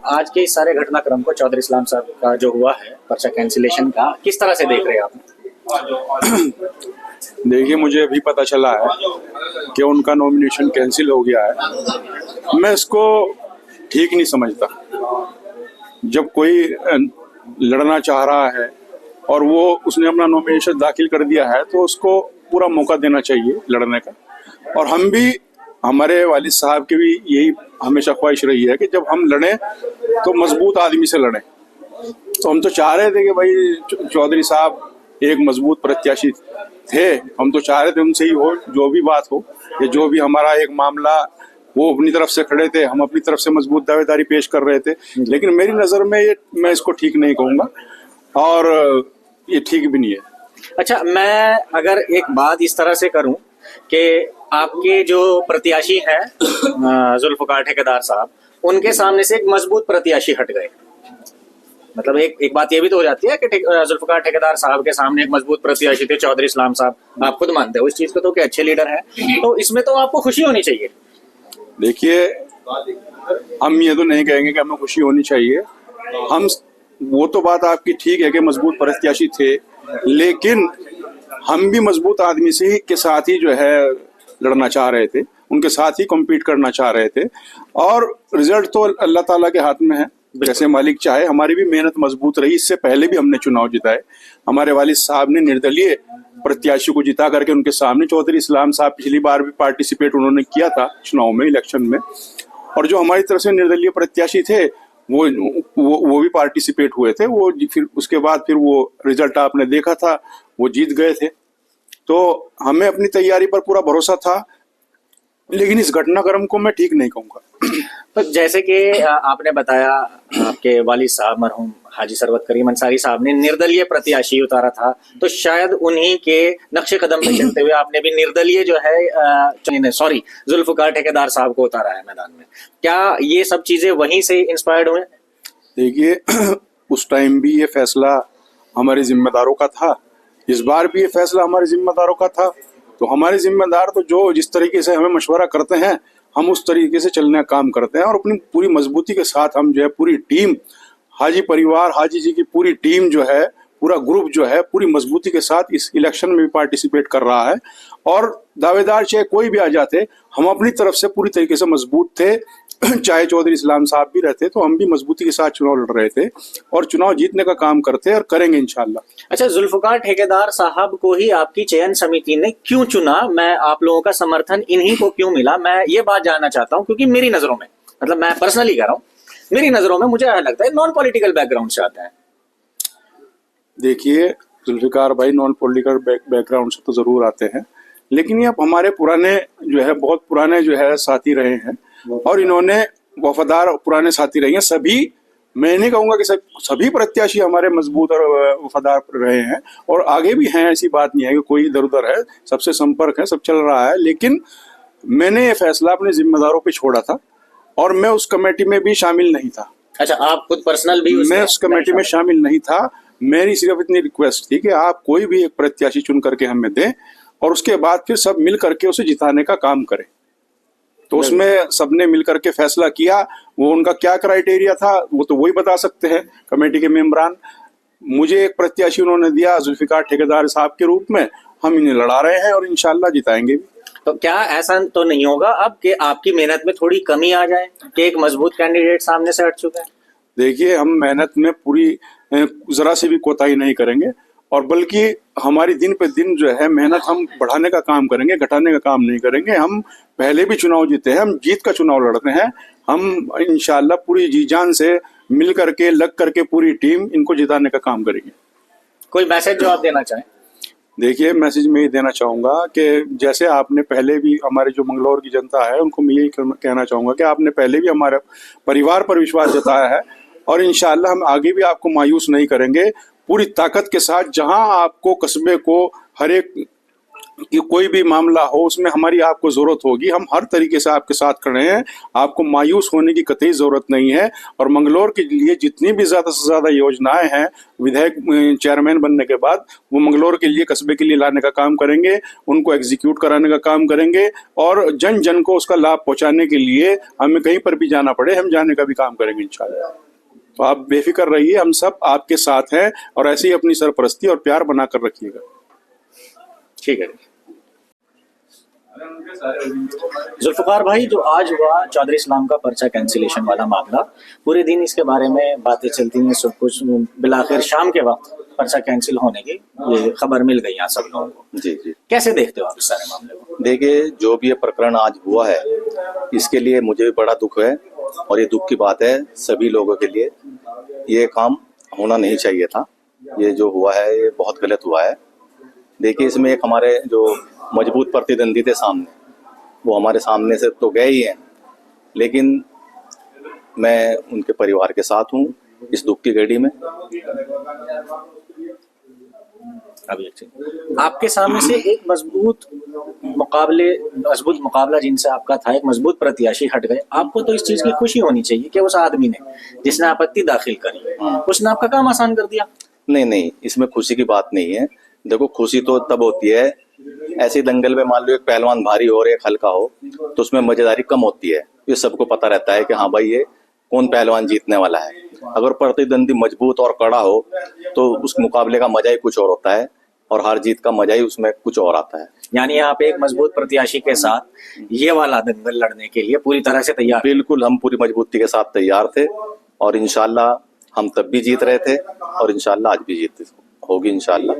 आज के इस सारे घटनाक्रम को चौधरी इस्लाम साहब का जो हुआ है पर्चा कैंसिलेशन का, किस तरह से देख रहे हैं आप? देखिए, मुझे अभी पता चला है कि उनका नॉमिनेशन कैंसिल हो गया है। मैं इसको ठीक नहीं समझता। जब कोई लड़ना चाह रहा है और वो उसने अपना नॉमिनेशन दाखिल कर दिया है तो उसको पूरा मौका देना चाहिए लड़ने का। और हम भी, हमारे वालिद साहब की भी यही हमेशा ख्वाहिश रही है कि जब हम लड़ें तो मजबूत आदमी से लड़ें। तो हम तो चाह रहे थे कि भाई चौधरी साहब एक मजबूत प्रत्याशी थे, हम तो चाह रहे थे उनसे ही हो, जो भी बात हो या जो भी हमारा एक मामला, वो अपनी तरफ से खड़े थे, हम अपनी तरफ से मजबूत दावेदारी पेश कर रहे थे। लेकिन मेरी नज़र में ये, मैं इसको ठीक नहीं कहूँगा और ये ठीक भी नहीं है। अच्छा, मैं अगर एक बात इस तरह से करूं कि आपके जो प्रत्याशी हैं जुल्फकार ठेकेदार साहब, उनके सामने से एक मजबूत प्रत्याशी हट गए, मतलब एक बात ये भी तो हो जाती है कि जुल्फकार ठेकेदार साहब के सामने एक मजबूत प्रत्याशी थे चौधरी इस्लाम साहब, आप खुद मानते हो इस चीज को तो कि अच्छे लीडर हैं, तो इसमें तो आपको खुशी होनी चाहिए। देखिए, हम ये तो नहीं कहेंगे कि हमें खुशी होनी चाहिए। हम, वो तो बात आपकी ठीक है कि मजबूत प्रत्याशी थे, लेकिन हम भी मजबूत आदमी से ही के साथ ही जो है लड़ना चाह रहे थे, उनके साथ ही कम्पीट करना चाह रहे थे। और रिजल्ट तो अल्लाह ताला के हाथ में है, जैसे मालिक चाहे। हमारी भी मेहनत मजबूत रही, इससे पहले भी हमने चुनाव जिताए। हमारे वालिद साहब ने निर्दलीय प्रत्याशी को जिता करके उनके सामने, चौधरी इस्लाम साहब पिछली बार भी पार्टिसिपेट उन्होंने किया था चुनाव में, इलेक्शन में। और जो हमारी तरफ से निर्दलीय प्रत्याशी थे वो भी पार्टिसिपेट हुए थे। वो फिर उसके बाद फिर वो रिजल्ट आपने देखा था, वो जीत गए थे। तो हमें अपनी तैयारी पर पूरा भरोसा था, लेकिन इस घटनाक्रम को मैं ठीक नहीं कहूँगा। तो जैसे कि आपने बताया, आपके वालिद साहब मरहूम हाजी सरवत करीम अंसारी साहब ने निर्दलीय प्रत्याशी उतारा था, तो शायद उन्हीं के नक्शे कदम पे चलते हुए आपने भी निर्दलीय जो है सॉरी जुल्फकार ठेकेदार साहब को उतारा है मैदान में। क्या ये सब चीजें वहीं से इंस्पायर्ड हुए? देखिए, उस टाइम भी ये फैसला हमारे जिम्मेदारों का था, इस बार भी ये फैसला हमारे जिम्मेदारों का था। तो हमारे जिम्मेदार तो जो जिस तरीके से हमें मशवरा करते हैं, हम उस तरीके से चलने का काम करते हैं। और अपनी पूरी मजबूती के साथ हम जो है, पूरी टीम, हाजी परिवार, हाजी जी की पूरी टीम जो है, पूरा ग्रुप जो है, पूरी मजबूती के साथ इस इलेक्शन में भी पार्टिसिपेट कर रहा है। और दावेदार चाहे कोई भी आ जाते, हम अपनी तरफ से पूरी तरीके से मजबूत थे। चाहे चौधरी इस्लाम साहब भी रहते तो हम भी मजबूती के साथ चुनाव लड़ रहे थे और चुनाव जीतने का काम करते और करेंगे इंशाल्लाह। अच्छा, जुल्फकार ठेकेदार साहब को ही आपकी चयन समिति ने क्यों चुना? मैं आप लोगों का समर्थन इन्हीं को क्यों मिला, मैं ये बात जानना चाहता हूँ। क्योंकि मेरी नजरों में, मतलब मैं पर्सनली कह रहा हूँ, मेरी नजरों में मुझे लगता है नॉन पॉलिटिकल बैकग्राउंड से आता है। देखिए, जुल्फिकार भाई नॉन पॉलिटिकल बैकग्राउंड से तो जरूर आते हैं, लेकिन ये अब हमारे पुराने जो है, बहुत पुराने जो है साथी रहे हैं और इन्होंने वफादार पुराने साथी रहे हैं सभी। मैं नहीं कहूँगा कि सभी प्रत्याशी हमारे मजबूत और वफादार रहे हैं और आगे भी हैं, ऐसी बात नहीं है कि कोई इधर उधर है, सबसे संपर्क है, सब चल रहा है। लेकिन मैंने ये फैसला अपने जिम्मेदारों पे छोड़ा था और मैं उस कमेटी में भी शामिल नहीं था। अच्छा, आप खुद पर्सनल भी? मैं उस कमेटी में शामिल नहीं था। मेरी सिर्फ इतनी रिक्वेस्ट थी कि आप कोई भी एक प्रत्याशी चुन करके हमें दें और उसके बाद फिर सब मिल करके उसे जिताने का काम करें। तो उसमें सबने मिल करके फैसला किया। वो उनका क्या क्राइटेरिया था वो तो वही बता सकते हैं कमेटी के मेंबरान। मुझे एक प्रत्याशी उन्होंने दिया जुल्फिकार ठेकेदार साहब के रूप में, हम इन्हें लड़ा रहे हैं और इंशाल्लाह जिताएंगे भी। तो क्या ऐसा तो नहीं होगा अब कि आपकी मेहनत में थोड़ी कमी आ जाए कि एक मजबूत कैंडिडेट सामने से हट चुका है? देखिए, हम मेहनत में पूरी जरा से भी कोताही नहीं करेंगे और बल्कि हमारी दिन पे दिन जो है मेहनत हम बढ़ाने का काम करेंगे, घटाने का काम नहीं करेंगे। हम पहले भी चुनाव जीते हैं, हम जीत का चुनाव लड़ते हैं। हम इंशाल्लाह पूरी जी जान से मिल करके, लग करके पूरी टीम इनको जिताने का काम करेगी। कोई मैसेज जो आप देना चाहें? देखिए, मैसेज मैं ये देना चाहूँगा कि जैसे आपने पहले भी, हमारे जो मंगलौर की जनता है उनको मैं यही कहना चाहूँगा कि आपने पहले भी हमारे परिवार पर विश्वास जताया है और इंशाल्लाह हम आगे भी आपको मायूस नहीं करेंगे। पूरी ताकत के साथ जहां आपको कस्बे को हर एक कि कोई भी मामला हो उसमें हमारी आपको जरूरत होगी, हम हर तरीके से आपके साथ खड़े हैं, आपको मायूस होने की कतई जरूरत नहीं है। और मंगलौर के लिए जितनी भी ज्यादा से ज्यादा योजनाएं हैं विधायक चेयरमैन बनने के बाद, वो मंगलौर के लिए, कस्बे के लिए लाने का काम करेंगे, उनको एग्जीक्यूट कराने का काम करेंगे, और जन जन को उसका लाभ पहुंचाने के लिए हमें कहीं पर भी जाना पड़े, हम जाने का भी काम करेंगे इंशाल्लाह। तो आप बेफिक्र रहिए, हम सब आपके साथ हैं, और ऐसे ही अपनी सरपरस्ती और प्यार बनाकर रखिएगा। ठीक है। जुल्फकार भाई, जो आज हुआ चौधरी इस्लाम का पर्चा कैंसिलेशन वाला मामला, पूरे दिन इसके बारे में बातें चलती हैं, सब कुछ, बिलाखिर शाम के वक्त पर्चा कैंसिल होने की ये खबर मिल गई यहाँ सब लोगों को। जी जी, कैसे देखते हो आप इस सारे मामले को? देखिए, जो भी ये प्रकरण आज हुआ है इसके लिए मुझे भी बड़ा दुख है, और ये दुख की बात है सभी लोगों के लिए। ये काम होना नहीं चाहिए था, ये जो हुआ है ये बहुत गलत हुआ है। देखिए, इसमें एक हमारे जो मजबूत प्रतिद्वंदी थे सामने, वो हमारे सामने से तो गए ही हैं, लेकिन मैं उनके परिवार के साथ हूँ इस दुख की घड़ी में। अभी आपके सामने से एक मजबूत मुकाबला जिनसे आपका था, एक मजबूत प्रत्याशी हट गए, आपको तो इस चीज की खुशी होनी चाहिए कि उस आदमी ने, जिसने आपत्ति दाखिल करी, उसने आपका काम आसान कर दिया। नहीं नहीं, इसमें खुशी की बात नहीं है। देखो, खुशी तो तब होती है, ऐसे दंगल में मान लो एक पहलवान भारी हो और एक हल्का हो तो उसमें मजेदारी कम होती है। ये सबको पता रहता है कि हाँ भाई, ये कौन पहलवान जीतने वाला है। अगर प्रतिद्वंदी मजबूत और कड़ा हो तो उस मुकाबले का मजा ही कुछ और होता है, और हार जीत का मजा ही उसमें कुछ और आता है। यानी आप एक मजबूत प्रत्याशी के साथ ये वाला दंगल लड़ने के लिए पूरी तरह से तैयार? बिल्कुल, हम पूरी मजबूती के साथ तैयार थे, और इंशाल्लाह हम तब भी जीत रहे थे, और इंशाल्लाह आज भी जीत होगी इंशाल्लाह।